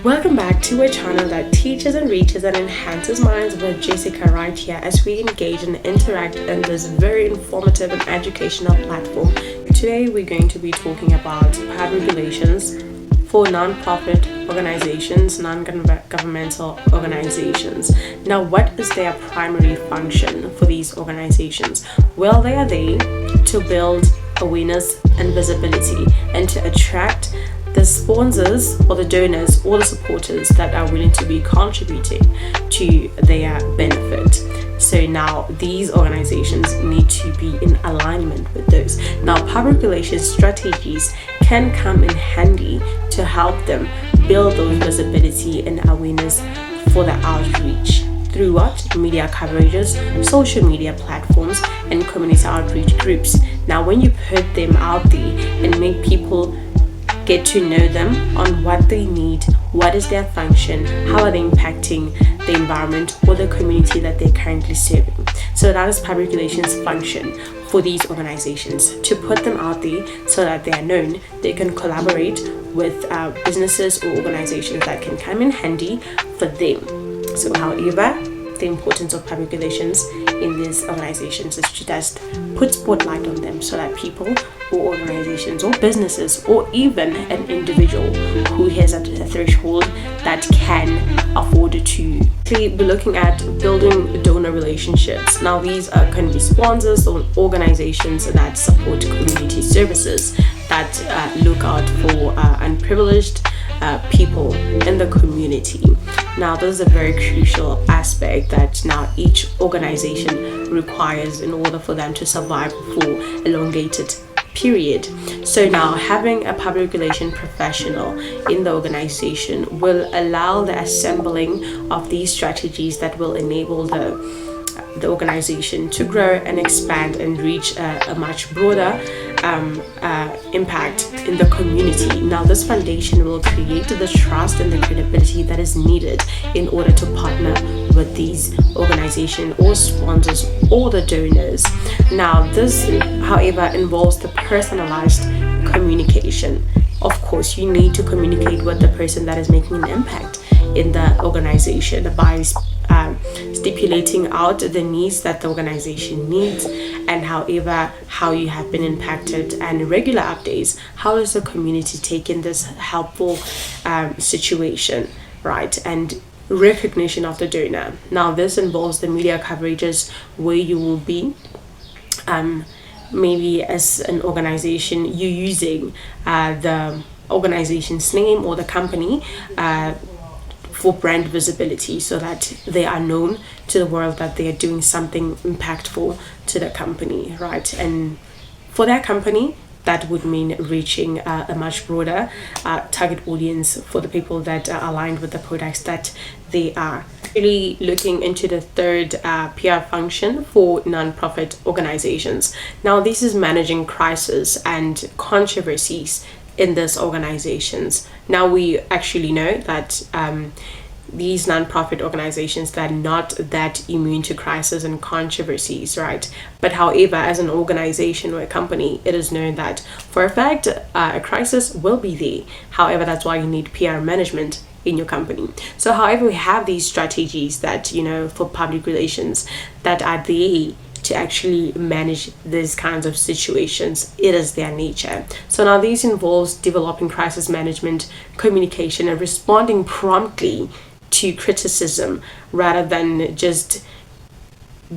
Welcome back to a channel that teaches and reaches and enhances minds with Jessica right here as we engage and interact in this very informative and educational platform. Today we're going to be talking about public relations for non-profit organizations, non-governmental organizations. Now, what is their primary function for these organizations? Well, they are there to build awareness and visibility and to attract the sponsors or the donors or the supporters that are willing to be contributing to their benefit. So now these organizations need to be in alignment with those. Now, public relations strategies can come in handy to help them build those visibility and awareness for the outreach through what? Media coverages, social media platforms, and community outreach groups. Now, when you put them out there and make people get to know them on what they need, what is their function, how are they impacting the environment or the community that they're currently serving. So that is public relations function for these organizations, to put them out there so that they are known, they can collaborate with businesses or organizations that can come in handy for them. So however, the importance of public relations in these organizations is to just put spotlight on them so that people or organizations or businesses or even an individual who has a threshold that can afford to be looking at building donor relationships. Now these can be sponsors or organizations that support community services that look out for unprivileged people in the community. Now this is a very crucial aspect that now each organization requires in order for them to survive for elongated period. So now having a public relation professional in the organization will allow the assembling of these strategies that will enable the organization to grow and expand and reach a much broader impact in the community. Now this foundation will create the trust and the credibility that is needed in order to partner with these organizations or sponsors or the donors. Now this, however, involves the personalized communication. Of course, you need to communicate with the person that is making an impact in the organization by stipulating out the needs that the organization needs, and however how you have been impacted, and regular updates. How is the community taking this helpful situation, right? And recognition of the donor. Now this involves the media coverages where you will be maybe as an organization you using the organization's name or the company for brand visibility, so that they are known to the world that they are doing something impactful to the company, right? And for that company, that would mean reaching a much broader target audience for the people that are aligned with the products that they are. Really looking into the third PR function for non-profit organizations. Now this is managing crisis and controversies in these organizations. Now we actually know that these non-profit organizations that are not that immune to crisis and controversies, right? But however, as an organization or a company, it is known that for a fact a crisis will be there. However, that's why you need PR management in your company. So however, we have these strategies that, for public relations that are there to actually manage these kinds of situations. It is their nature. So now these involves developing crisis management, communication, and responding promptly to criticism rather than just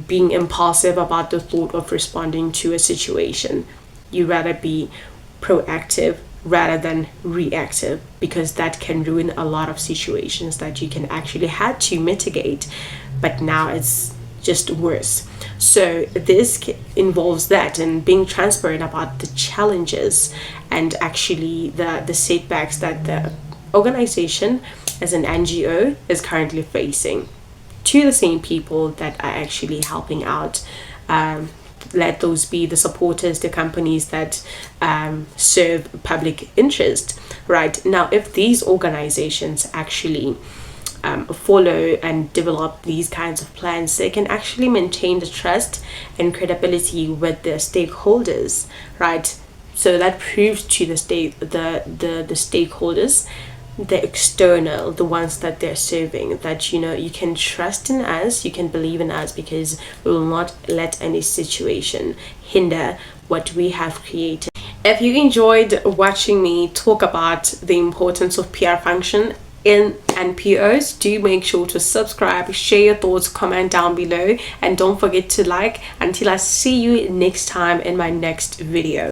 being impulsive about the thought of responding to a situation. You rather be proactive rather than reactive, because that can ruin a lot of situations that you can actually had to mitigate, but now it's just worse. So this involves that, and being transparent about the challenges and actually the setbacks that the organization as an NGO is currently facing to the same people that are actually helping out. Let those be the supporters, the companies that serve public interest, right? Now, if these organizations actually follow and develop these kinds of plans, they can actually maintain the trust and credibility with their stakeholders, right? So that proves to the stakeholders the external, the ones that they're serving, that you can trust in us, you can believe in us, because we will not let any situation hinder what we have created. If you enjoyed watching me talk about the importance of PR function in NPOs, do make sure to subscribe, share your thoughts, comment down below, and don't forget to like. Until I see you next time in my next video.